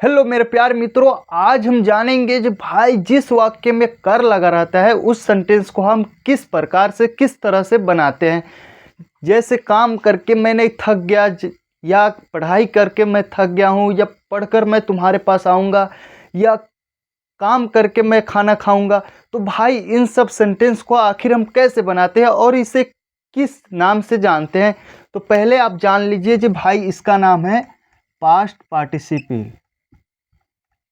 Hello मेरे प्यारे मित्रों, आज हम जानेंगे जो भाई जिस वाक्य में कर लगा रहता है उस सेंटेंस को हम किस प्रकार से किस तरह से बनाते हैं। जैसे काम करके मैंने थक गया या पढ़ाई करके मैं थक गया हूँ, या पढ़कर मैं तुम्हारे पास आऊँगा, या काम करके मैं खाना खाऊँगा। तो भाई इन सब सेंटेंस को आखिर हम कैसे बनाते हैं और इसे किस नाम से जानते हैं। तो पहले आप जान लीजिए जी भाई, इसका नाम है पास्ट पार्टिसिपल।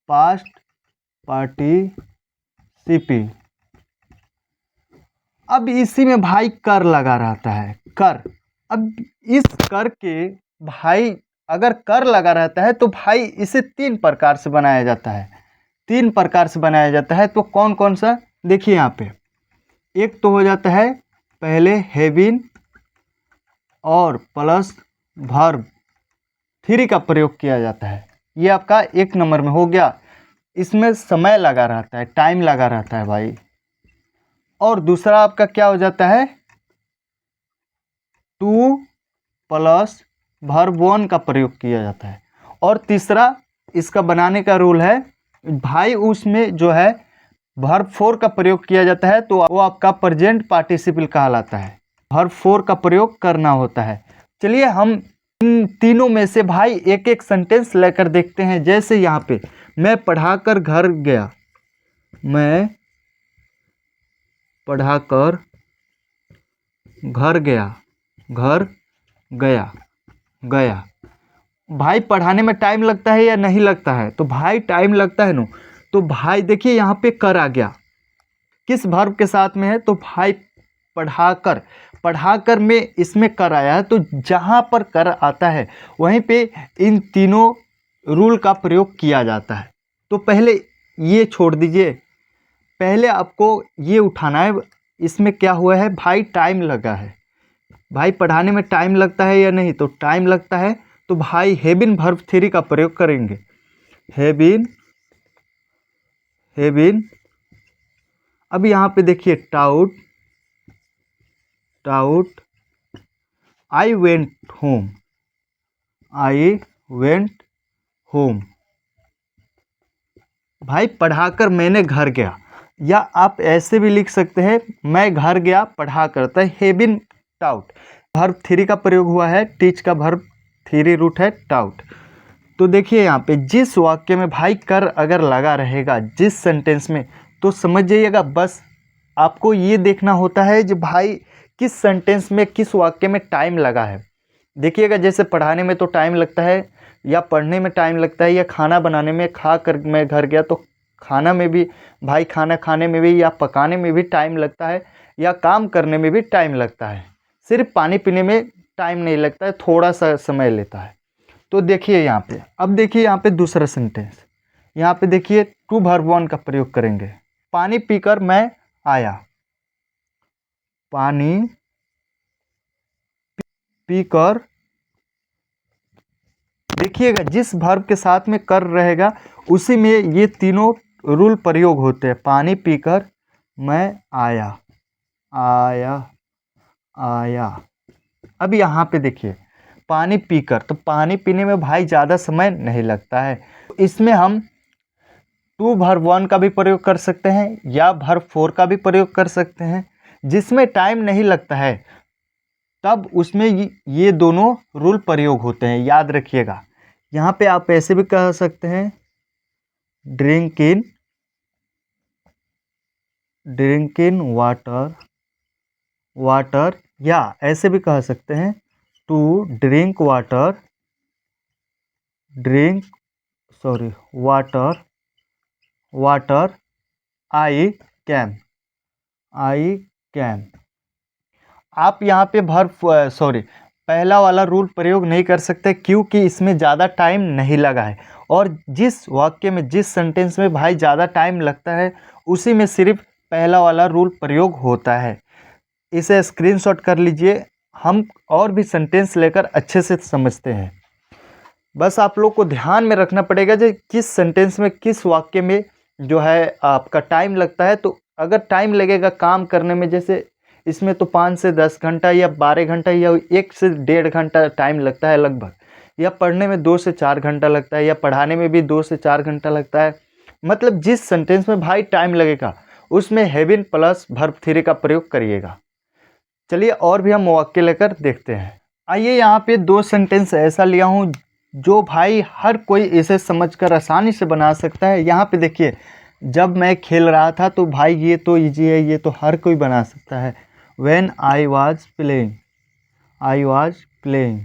Past participle. अब इसी में भाई कर लगा रहता है, कर। अब इस कर के भाई अगर कर लगा रहता है तो भाई इसे तीन प्रकार से बनाया जाता है। तीन प्रकार से बनाया जाता है, तो कौन कौन सा देखिए यहाँ पे। एक तो हो जाता है पहले हैविन और प्लस वर्ब थ्री का प्रयोग किया जाता है। ये आपका एक नंबर में हो गया। इसमें समय लगा रहता है, टाइम लगा रहता है भाई। और दूसरा आपका क्या हो जाता है, टू प्लस वर्ब वन का प्रयोग किया जाता है। और तीसरा इसका बनाने का रूल है भाई, उसमें जो है वर्ब फोर का प्रयोग किया जाता है, तो वो आपका प्रेजेंट पार्टिसिपल कहलाता है। वर्ब फोर का प्रयोग करना होता है। चलिए हम इन तीनों में से भाई एक एक सेंटेंस लेकर देखते हैं। जैसे यहाँ पे मैं पढ़ाकर घर गया, मैं पढ़ाकर घर गया, घर गया, गया। भाई पढ़ाने में टाइम लगता है या नहीं लगता है? तो भाई टाइम लगता है ना। तो भाई देखिए यहाँ पे कर आ गया, किस वर्ब के साथ में है? तो भाई पढ़ाकर, पढ़ाकर में इसमें कर आया है, तो जहाँ पर कर आता है वहीं पे इन तीनों रूल का प्रयोग किया जाता है। तो पहले ये छोड़ दीजिए, पहले आपको ये उठाना है। इसमें क्या हुआ है भाई, टाइम लगा है। भाई पढ़ाने में टाइम लगता है या नहीं? तो टाइम लगता है। तो भाई हैविन वर्ब थ्री का प्रयोग करेंगे। Heaven, heaven. अब यहाँ पे देखिए taut, taut. I went home, I went home. भाई पढ़ाकर मैंने घर गया, या आप ऐसे भी लिख सकते हैं मैं घर गया पढ़ा करता है। हैविन टाउट, वर्ब थ्री का प्रयोग हुआ है। टीच का वर्ब थ्री रूट है टाउट। तो देखिए यहाँ पे जिस वाक्य में भाई कर अगर लगा रहेगा जिस सेंटेंस में, तो समझ जाइएगा बस आपको ये देखना होता है कि भाई किस सेंटेंस में किस वाक्य में टाइम लगा है। देखिएगा जैसे पढ़ाने में तो टाइम लगता है, या पढ़ने में टाइम लगता है, या खाना बनाने में, खा कर मैं घर गया तो खाना में भी भाई, खाना खाने में भी या पकाने में भी टाइम लगता है, या काम करने में भी टाइम लगता है। सिर्फ पानी पीने में टाइम नहीं लगता है, थोड़ा सा समय लेता है। तो देखिए यहाँ पे, अब देखिए यहाँ पे दूसरा सेंटेंस। यहाँ पे देखिए टू वर्ब वन का प्रयोग करेंगे। पानी पीकर मैं आया, पानी पीकर। देखिएगा जिस वर्ब के साथ में कर रहेगा उसी में ये तीनों रूल प्रयोग होते हैं। पानी पीकर मैं आया, आया, आया। अब यहाँ पे देखिए पानी पीकर, तो पानी पीने में भाई ज़्यादा समय नहीं लगता है। इसमें हम टू वर्ब वन का भी प्रयोग कर सकते हैं या वर्ब फोर का भी प्रयोग कर सकते हैं। जिसमें टाइम नहीं लगता है तब उसमें ये दोनों रूल प्रयोग होते हैं, याद रखिएगा। यहाँ पे आप ऐसे भी कह सकते हैं drink in, drink in water, water. या ऐसे भी कह सकते हैं to drink water, drink, sorry, water, water. I can, I can. आप यहाँ पे वर्ब सॉरी पहला वाला रूल प्रयोग नहीं कर सकते क्योंकि इसमें ज़्यादा टाइम नहीं लगा है। और जिस वाक्य में जिस सेंटेंस में भाई ज़्यादा टाइम लगता है उसी में सिर्फ पहला वाला रूल प्रयोग होता है। इसे स्क्रीनशॉट कर लीजिए, हम और भी सेंटेंस लेकर अच्छे से समझते हैं। बस आप लोग को ध्यान में रखना पड़ेगा जो किस सेंटेंस में किस वाक्य में जो है आपका टाइम लगता है। तो अगर टाइम लगेगा काम करने में, जैसे इसमें तो 5 से 10 घंटा या 12 घंटा या 1 से 1.5 घंटा टाइम लगता है लगभग। या पढ़ने में 2 से 4 घंटा लगता है, या पढ़ाने में भी 2 से 4 घंटा लगता है। मतलब जिस सेंटेंस में भाई टाइम लगेगा उसमें have been plus verb three का प्रयोग करिएगा। चलिए और भी हम वाक्य लेकर देखते हैं। आइए यहाँ पे 2 सेंटेंस ऐसा लिया हूँ जो भाई हर कोई इसे समझकर आसानी से बना सकता है। यहाँ पे देखिए, जब मैं खेल रहा था, तो भाई ये तो इजी है, ये तो हर कोई बना सकता है। When I was playing, I was playing।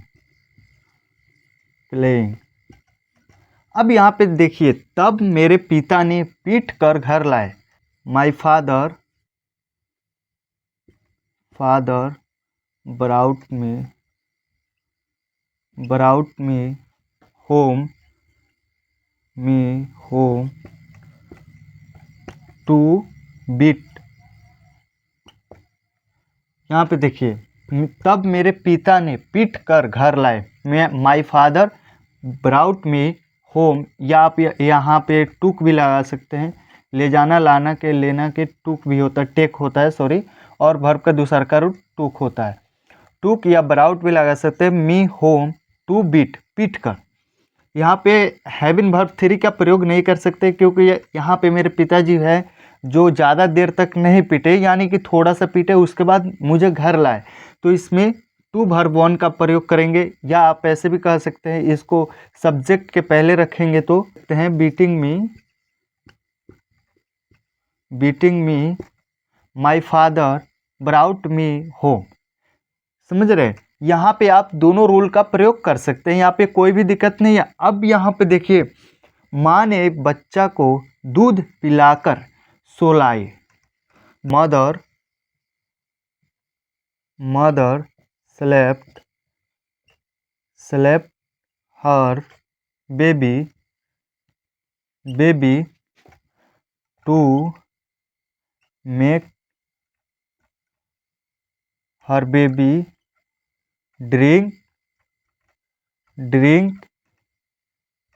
अब यहाँ पे देखिए, तब मेरे पिता ने पीट कर घर लाए। My father brought me home to beat। यहाँ पे देखिए, तब मेरे पिता ने पीट कर घर लाए। My father brought me home, या आप यहाँ पे टूक भी लगा सकते हैं। ले जाना, लाना के, लेना के टूक भी होता है, टेक होता है सॉरी, और वर्ब का दूसरा का रूप टूक होता है। टूक या ब्राउट भी लगा सकते हैं। मी होम टू बीट, पीट कर। यहाँ पे हैव बीन वर्ब थ्री का प्रयोग नहीं कर सकते, क्योंकि यहाँ पे मेरे पिताजी है जो ज़्यादा देर तक नहीं पीटे, यानी कि थोड़ा सा पीटे उसके बाद मुझे घर लाए, तो इसमें टू वर्ब वन का प्रयोग करेंगे। या आप ऐसे भी कह सकते हैं, इसको सब्जेक्ट के पहले रखेंगे तो कहते हैं beating me my father brought me home. समझ रहे? यहाँ पे आप दोनों रूल का प्रयोग कर सकते हैं, यहाँ पे कोई भी दिक्कत नहीं है। अब यहाँ पे देखिए, माँ ने बच्चा को दूध पिलाकर सोलाई। Mother slept her baby to make her baby drink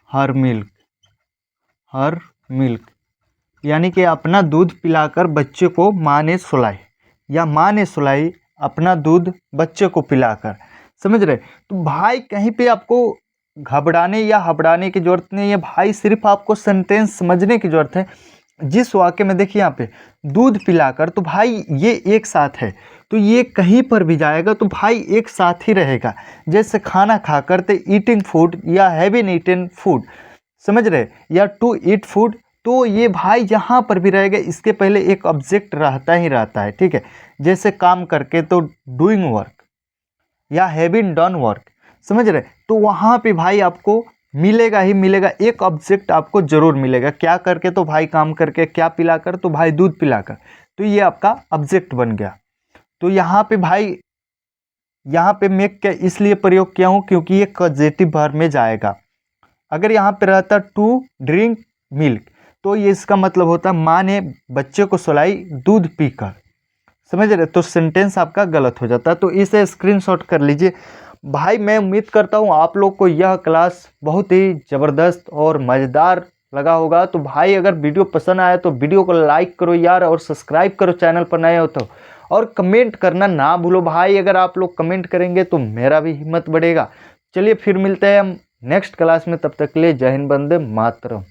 her milk। यानी कि अपना दूध पिलाकर बच्चे को माँ ने सुलाई, या माँ ने सुलाई अपना दूध बच्चे को पिलाकर। समझ रहे? तो भाई कहीं पे आपको घबराने या हबड़ाने की जरूरत नहीं है भाई, सिर्फ आपको सेंटेंस समझने की जरूरत है। जिस वाक्य में देखिए यहाँ पे दूध पिलाकर, तो भाई ये एक साथ है, तो ये कहीं पर भी जाएगा तो भाई एक साथ ही रहेगा। जैसे खाना खा करते ईटिंग फूड, या हैविंग ईटन फूड, समझ रहे? या टू ईट फूड, तो ये भाई यहाँ पर भी रहेगा, इसके पहले एक ऑब्जेक्ट रहता ही रहता है। ठीक है, जैसे काम करके तो डूइंग वर्क, या हैविंग डन वर्क। समझ रहे? तो वहाँ पे भाई आपको मिलेगा ही मिलेगा, एक ऑब्जेक्ट आपको जरूर मिलेगा। क्या करके, तो भाई काम करके, क्या पिलाकर, तो भाई दूध पिलाकर, तो ये आपका ऑब्जेक्ट बन गया। तो यहाँ पे भाई, यहाँ पे मेक का इसलिए प्रयोग किया हूँ क्योंकि ये कॉजेटिव वर्ब में जाएगा। अगर यहाँ पे रहता टू ड्रिंक मिल्क, तो ये इसका मतलब होता माँ ने बच्चे को सुलाई दूध पीकर। समझ रहे? तो सेंटेंस आपका गलत हो जाता है। तो इसे स्क्रीनशॉट कर लीजिए भाई। मैं उम्मीद करता हूँ आप लोग को यह क्लास बहुत ही ज़बरदस्त और मज़ेदार लगा होगा। तो भाई अगर वीडियो पसंद आया तो वीडियो को लाइक करो यार, और सब्सक्राइब करो चैनल पर नए हो तो, और कमेंट करना ना भूलो भाई। अगर आप लोग कमेंट करेंगे तो मेरा भी हिम्मत बढ़ेगा। चलिए फिर मिलते हैं हम नेक्स्ट क्लास में, तब तक के लिए जय हिंद, वंदे मातरम।